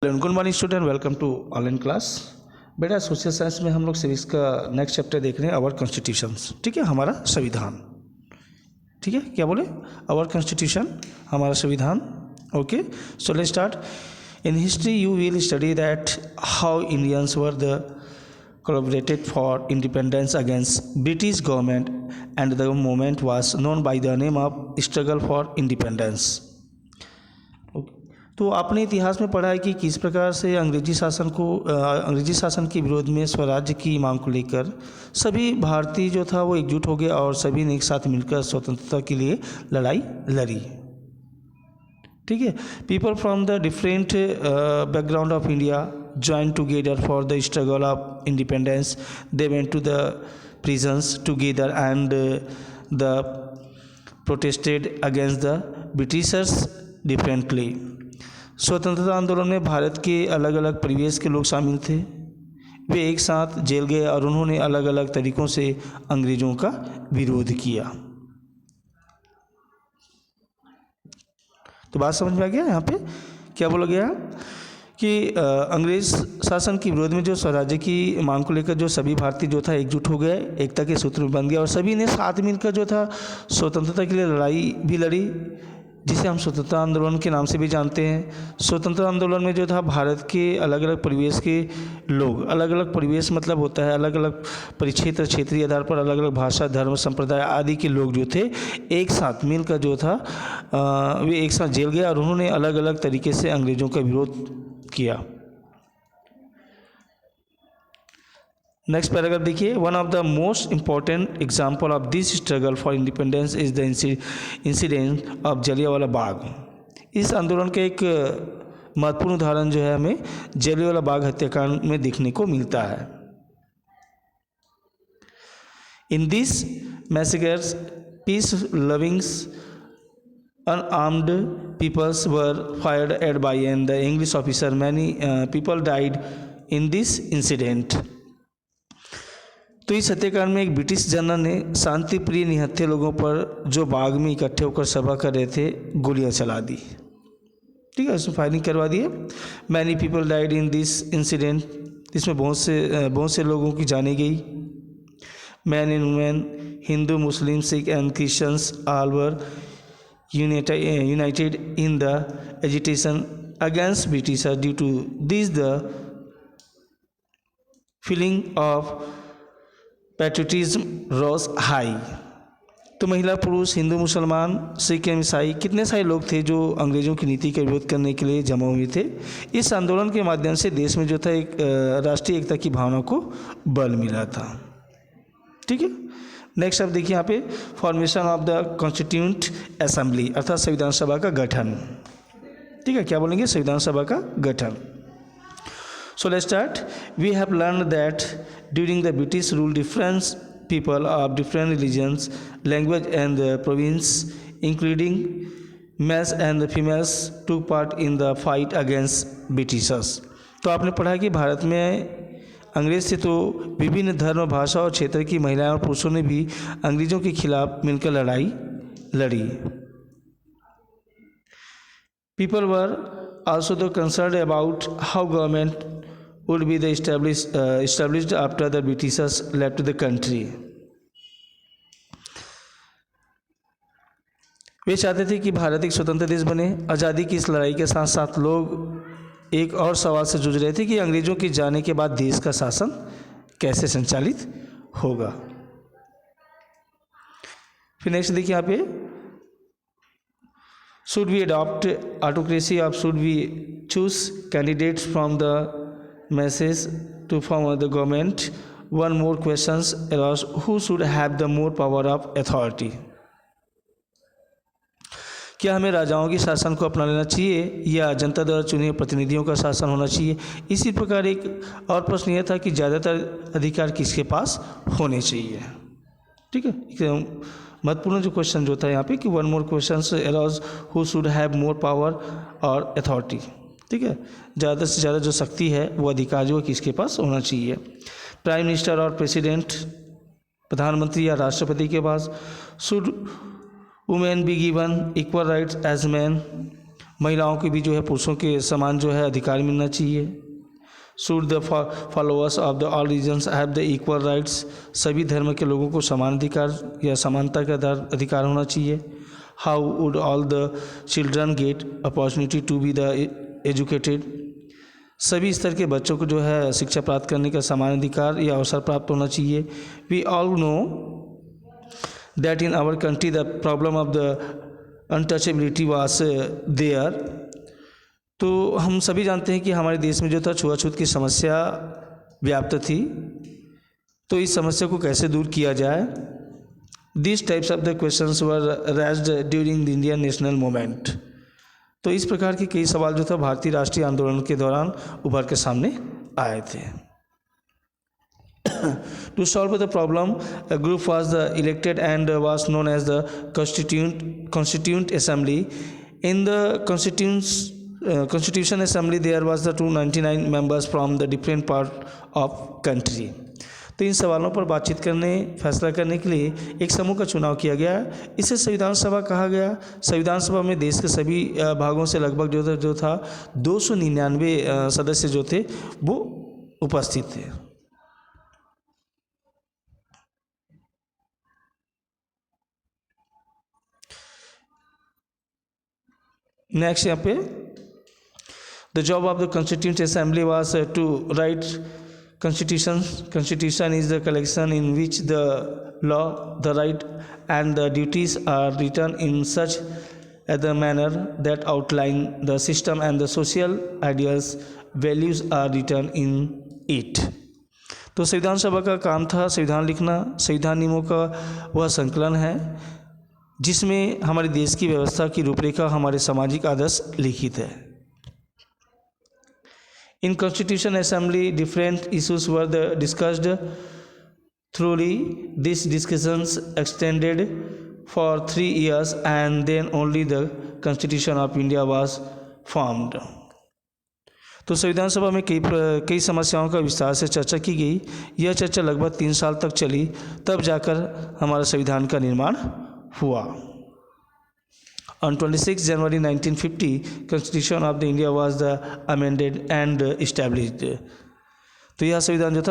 Good morning student, welcome to online class. बेटा social science में हम लोग सिविक्स का नेक्स्ट चैप्टर देख रहे हैं, आवर कॉन्स्टिट्यूशंस। ठीक है, हमारा संविधान। ठीक है, क्या बोले? आवर कॉन्स्टिट्यूशन, हमारा संविधान। Okay, so let's start. In history you will study that how Indians were the collaborated for independence against British government, and the movement was known by the name of struggle for independence. तो आपने इतिहास में पढ़ा है कि किस प्रकार से अंग्रेजी शासन के विरोध में स्वराज्य की मांग को लेकर सभी भारतीय जो था वो एकजुट हो गए और सभी ने एक साथ मिलकर स्वतंत्रता के लिए लड़ाई लड़ी। ठीक है, people from the different background of India joined together for the struggle of independence. They went to the prisons together and the protested against the Britishers differently. स्वतंत्रता आंदोलन में भारत के अलग अलग परिवेश के लोग शामिल थे। वे एक साथ जेल गए और उन्होंने अलग अलग तरीक़ों से अंग्रेज़ों का विरोध किया। तो बात समझ में आ गया? यहाँ पे क्या बोला गया कि अंग्रेज़ शासन के विरोध में जो स्वराज्य की मांग को लेकर जो सभी भारतीय जो था एकजुट हो गए, एकता के सूत्र में बन गया और सभी ने साथ मिलकर जो था स्वतंत्रता के लिए लड़ाई भी लड़ी, जिसे हम स्वतंत्रता आंदोलन के नाम से भी जानते हैं। स्वतंत्रता आंदोलन में जो था भारत के अलग अलग परिवेश के लोग, अलग अलग परिवेश मतलब होता है अलग अलग परिक्षेत्र, क्षेत्रीय आधार पर अलग अलग भाषा, धर्म, संप्रदाय आदि के लोग जो थे एक साथ मिलकर जो था वे एक साथ जेल गए और उन्होंने अलग अलग तरीके से अंग्रेज़ों का विरोध किया। नेक्स्ट पैराग्राफ देखिए। One of the most important example of this struggle for independence is the incident of Jallianwala Bagh. इस आंदोलन का एक महत्वपूर्ण उदाहरण जो है हमें जलियांवाला बाग हत्याकांड में देखने को मिलता है। In this massacres peace lovings unarmed peoples were fired at by and the English officer. Many people died in this incident. तो इस हत्याकांड में एक ब्रिटिश जनरल ने शांति प्रिय निहत्थे लोगों पर जो बाग में इकट्ठे होकर सभा कर रहे थे गोलियां चला दी। ठीक है, उसमें फायरिंग करवा दी। Many people died in this incident. इसमें बहुत से लोगों की जाने गई। Man and women, Hindu, Muslim, Sikh and Christians all were united in the agitation against Britishers. Due to this, the feeling of patriotism rose high. तो महिला, पुरुष, हिंदू, मुसलमान, सिख एवं ईसाई कितने सारे लोग थे जो अंग्रेज़ों की नीति का विरोध करने के लिए जमा हुए थे। इस आंदोलन के माध्यम से देश में जो था एक राष्ट्रीय एकता की भावना को बल मिला था। ठीक है, नेक्स्ट आप देखिए यहाँ पे formation of the Constituent assembly अर्थात संविधान सभा का गठन। ठीक है, क्या बोलेंगे? संविधान सभा का गठन। So let's start. We have learn that during the British rule different people of different religions, language and province including males and females took part in the fight against Britishers. तो आपने पढ़ा कि भारत में अंग्रेज से तो विभिन्न धर्म, भाषा और क्षेत्र की महिलाएं और पुरुषों ने भी अंग्रेजों के खिलाफ मिलकर लड़ाई लड़ी। People were also the concerned about how government would be the established after the Britishers left the country. वे चाहते थे कि भारत एक स्वतंत्र देश बने। आज़ादी की इस लड़ाई के साथ साथ लोग एक और सवाल से जूझ रहे थे कि अंग्रेज़ों के जाने के बाद देश का शासन कैसे संचालित होगा। फिर नेक्स्ट देखिए यहाँ पे, should we adopt autocracy of should we choose candidates from the masses to form the government. One more questions arouse who should have the more power of authority. क्या हमें राजाओं के शासन को अपना लेना चाहिए या जनता द्वारा चुने हुए प्रतिनिधियों का शासन होना चाहिए? इसी प्रकार एक और प्रश्न यह था कि ज़्यादातर अधिकार किसके पास होने चाहिए। ठीक है, महत्वपूर्ण जो क्वेश्चन जो था यहाँ पे कि one more question arouse who should have more power और अथॉरिटी। ठीक है, ज़्यादा से ज़्यादा जो शक्ति है वो अधिकार जो है किसके पास होना चाहिए? प्राइम मिनिस्टर और प्रेसिडेंट, प्रधानमंत्री या राष्ट्रपति के पास। Should women be given equal rights as man. महिलाओं को भी जो है पुरुषों के समान जो है अधिकार मिलना चाहिए। Should the followers of the all religions have the equal rights, सभी धर्म के लोगों को समान अधिकार या समानता का अधिकार होना चाहिए। How would all the children get opportunity to be the educated, सभी स्तर के बच्चों को जो है शिक्षा प्राप्त करने का समान अधिकार या अवसर प्राप्त होना चाहिए। We all know that in our country the problem of the untouchability was there, तो हम सभी जानते हैं कि हमारे देश में जो था छुआछूत की समस्या व्याप्त थी, तो इस समस्या को कैसे दूर किया जाए। This types of the questions were raised during the Indian national movement, तो इस प्रकार के कई सवाल जो था भारतीय राष्ट्रीय आंदोलन के दौरान उभर के सामने आए थे। To solve the problem a group was the elected and was known as the Constituent Assembly. In the Constitution Assembly there was the 299 members from the different part of country। तो इन सवालों पर बातचीत करने फैसला करने के लिए एक समूह का चुनाव किया गया, इसे संविधान सभा कहा गया। संविधान सभा में देश के सभी भागों से लगभग जो था 299 सदस्य जो थे वो उपस्थित थे। नेक्स्ट यहाँ पे The job of the Constituent Assembly was to write constitution. Constitution is the collection in which the law, the right, and the duties are written in such a manner that outline the system and the social ideals, values are written in it। तो संविधान सभा का काम था संविधान लिखना। संविधान नियमों का वह संकलन है जिसमें हमारे देश की व्यवस्था की रूपरेखा, हमारे सामाजिक आदर्श लिखित है। In Constitution Assembly, different issues were discussed thoroughly. These discussions extended for 3 years and then only the Constitution of India was formed। तो संविधान सभा में कई समस्याओं का विस्तार से चर्चा की गई। यह चर्चा लगभग 3 साल तक चली, तब जाकर हमारा संविधान का निर्माण हुआ। On 26 January 1950, Constitution of the India was amended and established। तो यह संविधान जो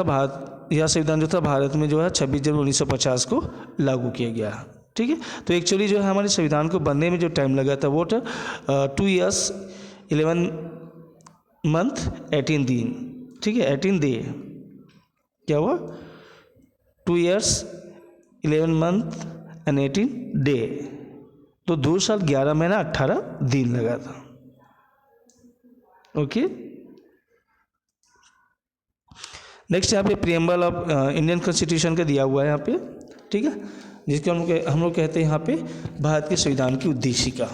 था भारत में जो है 26 जनवरी 1950 को लागू किया गया। ठीक है, तो एक्चुअली जो है हमारे संविधान को बनने में जो टाइम लगा था वो था 2 years 11 month 18 दिन। ठीक है, 18 डे क्या हुआ, 2 years 11 month and 18 डे, तो 2 साल 11 महीना 18 दिन लगा था। ओके, नेक्स्ट यहाँ पे प्रियम्बल ऑफ इंडियन कॉन्स्टिट्यूशन का दिया हुआ है यहाँ पे। ठीक है, जिसके हम लोग कहते हैं यहाँ पे भारत के संविधान की उद्देशिका।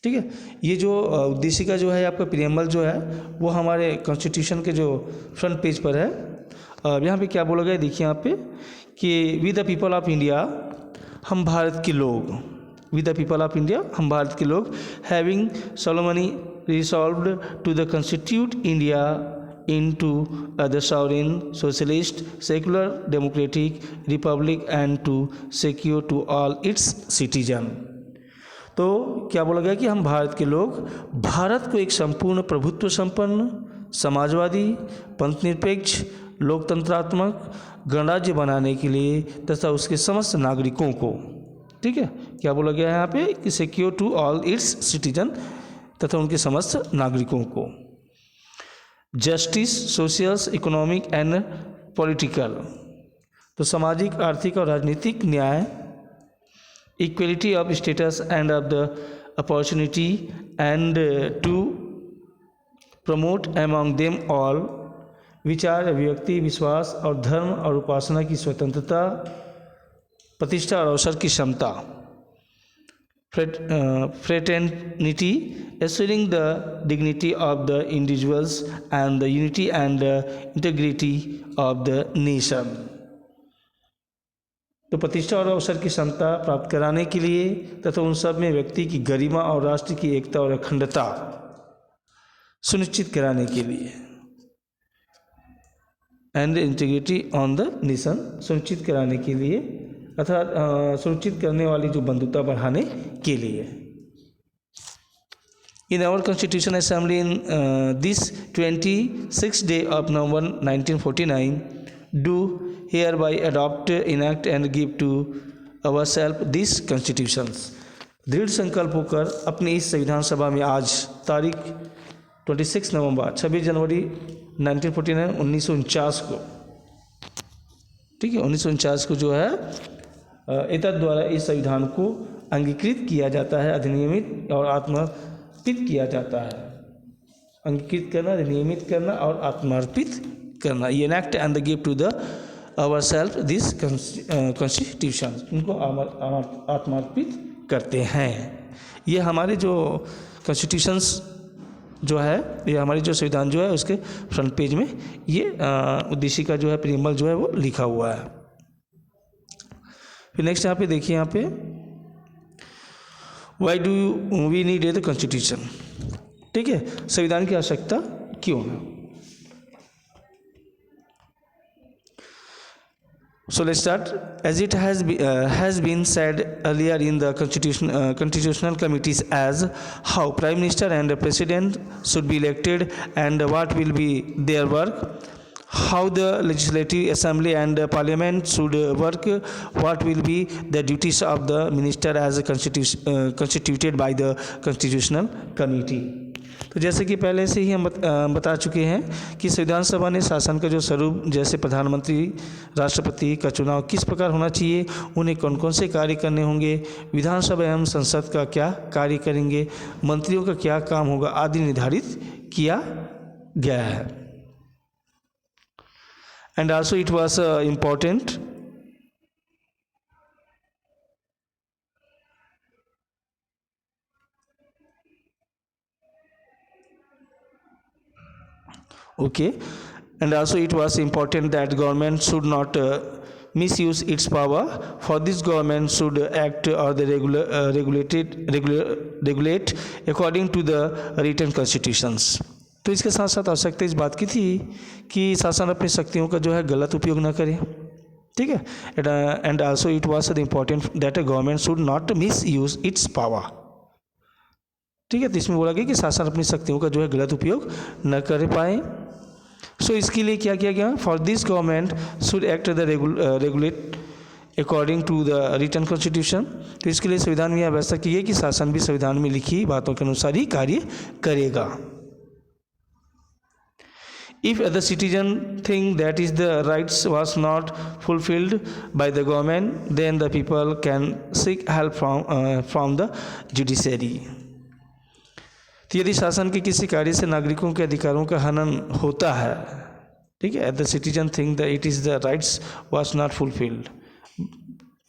ठीक है, ये जो उद्देशिका जो है आपका प्रियम्बल जो है वो हमारे कॉन्स्टिट्यूशन के जो फ्रंट पेज पर है। यहाँ पे क्या बोला गया देखिए यहाँ पे कि we the people of India, हम भारत के लोग, with the people of India, हम भारत के लोग, having solemnly resolved to the constitute India into the sovereign, socialist, secular, democratic republic and to secure to all its citizen। तो क्या बोला गया कि हम भारत के लोग भारत को एक संपूर्ण प्रभुत्व संपन्न, समाजवादी, पंथ निरपेक्ष, लोकतंत्रात्मक गणराज्य बनाने के लिए तथा उसके समस्त नागरिकों को, ठीक है, क्या बोला गया है यहाँ पे कि secure to all its citizen, तथा उनके समस्त नागरिकों को justice, social, economic and political, तो सामाजिक, आर्थिक और राजनीतिक न्याय, equality of status and of the opportunity and to promote among them all विचार, अभिव्यक्ति, विश्वास और धर्म और उपासना की स्वतंत्रता, प्रतिष्ठा और अवसर की क्षमता, fraternity, assuring the dignity of the individuals and the unity and integrity of the nation। तो प्रतिष्ठा और अवसर की क्षमता प्राप्त कराने के लिए तथा उन सब में व्यक्ति की गरिमा और राष्ट्र की एकता और अखंडता सुनिश्चित कराने के लिए, and integrity on the nation, सुनिश्चित कराने के लिए अर्थात सुनिश्चित करने वाली जो बंधुता बढ़ाने के लिए। In our Constitution Assembly in this 26th day of November 1949, do hereby adopt, enact and give to ourselves these constitutions. दृढ़ संकल्प होकर अपनी इस संविधान सभा में आज तारीख 26 नवंबर 26 जनवरी 1949 1949 को, ठीक है, 1949 को जो है एतद द्वारा इस संविधान को अंगीकृत किया जाता है, अधिनियमित और आत्मर्पित किया जाता है। अंगीकृत करना, अधिनियमित करना और आत्मर्पित करना, ये enact and give to the our self this constitution, इनको आत्मर्पित करते हैं। ये हमारे जो कॉन्स्टिट्यूशंस जो है, ये हमारी जो संविधान जो है उसके फ्रंट पेज में ये उद्देशिका जो है, प्रीएम्बल जो है वो लिखा हुआ है। फिर नेक्स्ट यहाँ पे देखिए, यहाँ पे why do we need the constitution, ठीक है, संविधान की आवश्यकता क्यों है। So let's start. As it has been said earlier in the constitutional committees, as how Prime Minister and the President should be elected and what will be their work, how the Legislative Assembly and Parliament should work, what will be the duties of the Minister as constituted by the Constitutional Committee. तो जैसे कि पहले से ही हम बता चुके हैं कि संविधान सभा ने शासन का जो स्वरूप, जैसे प्रधानमंत्री, राष्ट्रपति का चुनाव किस प्रकार होना चाहिए, उन्हें कौन कौन से कार्य करने होंगे, विधानसभा एवं संसद का क्या कार्य करेंगे, मंत्रियों का क्या काम होगा आदि निर्धारित किया गया है। And also it was important okay, and also it was important that government should not misuse its power. For this, government should act or the regulate according to the written constitutions. तो इसके साथ साथ आवश्यकता इस बात की थी कि शासन अपनी शक्तियों का जो है गलत उपयोग न करे, ठीक है। And also it was important that a government should not miss use it's power, ठीक है। तो इसमें बोला गया कि शासन अपनी शक्तियों का जो है गलत उपयोग न कर पाए। सो इसके लिए क्या किया गया, for this government should act the regulate according to the written constitution. तो इसके लिए संविधान में यह व्यवस्था की है कि शासन भी संविधान में लिखी बातों के अनुसार ही कार्य करेगा। If the citizen think that is the rights was not fulfilled by the government, then the people can seek help from the judiciary. तो यदि शासन के किसी कार्य से नागरिकों के अधिकारों का हनन होता है, ठीक है, the citizen think that it is the rights was not fulfilled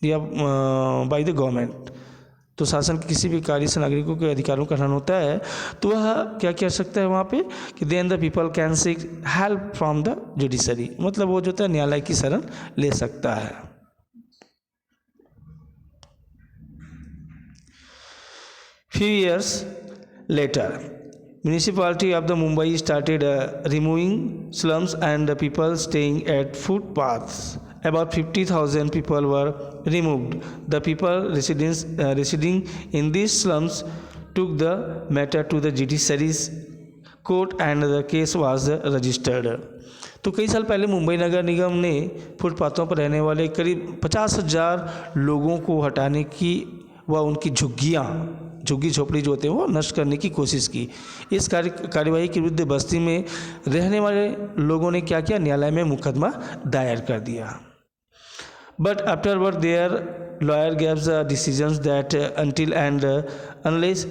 या बाय द गवर्नमेंट, तो शासन के किसी भी कार्य से नागरिकों के अधिकारों का हनन होता है तो वह क्या कर सकता है वहाँ पे कि then the people can seek help from the judiciary, मतलब वो जो है न्यायालय की शरण ले सकता है। Few years later, municipality of the Mumbai started removing slums and the people staying at footpaths. About 50,000 people were removed. The people residing in these slums took the matter to the judiciary's court and the case was registered. तो कई साल पहले मुंबई नगर निगम ने फुटपाथों पर रहने वाले करीब 50,000 लोगों को हटाने की व उनकी झुग्गी झोपड़ी जो होते हैं वो नष्ट करने की कोशिश की। इस कार्यवाही के विरुद्ध बस्ती में रहने वाले लोगों ने क्या किया, न्यायालय में मुकदमा दायर कर दिया। But afterward their lawyer gives decisions that until and unless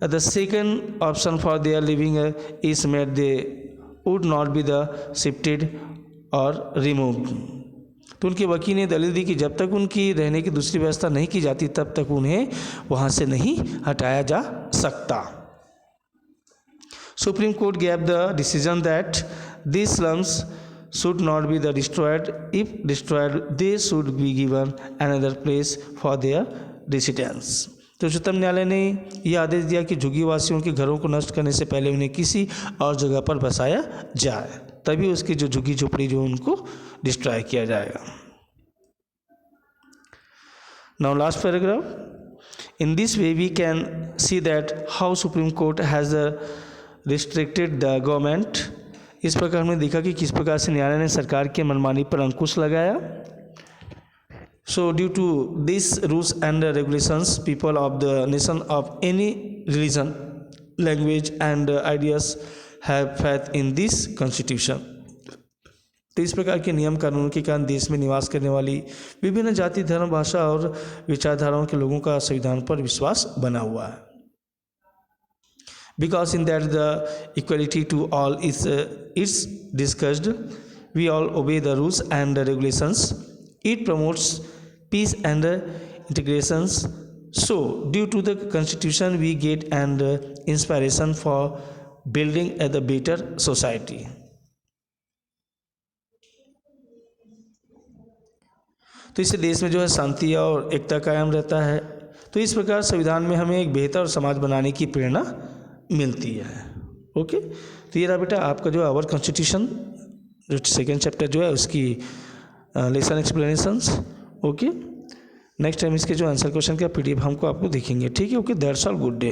the second option for their living is met, they would not be the shifted or removed. तो उनके वकील ने दलील दी कि जब तक उनकी रहने की दूसरी व्यवस्था नहीं की जाती तब तक उन्हें वहाँ से नहीं हटाया जा सकता। Supreme court gave the decision that these slums should not be destroyed. If destroyed, they should be given another place for their residence. तो उच्चतम न्यायालय ने यह आदेश दिया कि झुग्गी वासियों के घरों को नष्ट करने से पहले उन्हें किसी और जगह पर बसाया जाए, तभी उसकी जो झुग्गी झोपड़ी जो उनको डिस्ट्रॉय किया जाएगा। Now last paragraph, In this way we can see that how Supreme Court has restricted the government. इस प्रकार हमने देखा कि किस प्रकार से न्यायालय ने सरकार के मनमानी पर अंकुश लगाया. So due to these rules and regulations, people of the nation of any religion, language and ideas have faith in this constitution. तो इस प्रकार के नियम कानून के कारण देश में निवास करने वाली विभिन्न जाति, धर्म, भाषा और विचारधाराओं के लोगों का संविधान पर विश्वास बना हुआ है. Because in that the equality to all is discussed, we all obey the rules and the regulations. It promotes peace and integrations. So due to the constitution we get an inspiration for building a better society. तो इससे देश में जो है शांति और एकता कायम रहता है. तो इस प्रकार संविधान में हमें एक बेहतर समाज बनाने की प्रेरणा मिलती है. ओके, तो ये रहा बेटा आपका जो है आवर कॉन्स्टिट्यूशन जो सेकेंड चैप्टर जो है उसकी lesson explanations. Okay, next time इसके जो आंसर क्वेश्चन का PDF हमको आपको देखेंगे. ठीक है, okay, that's all, good day.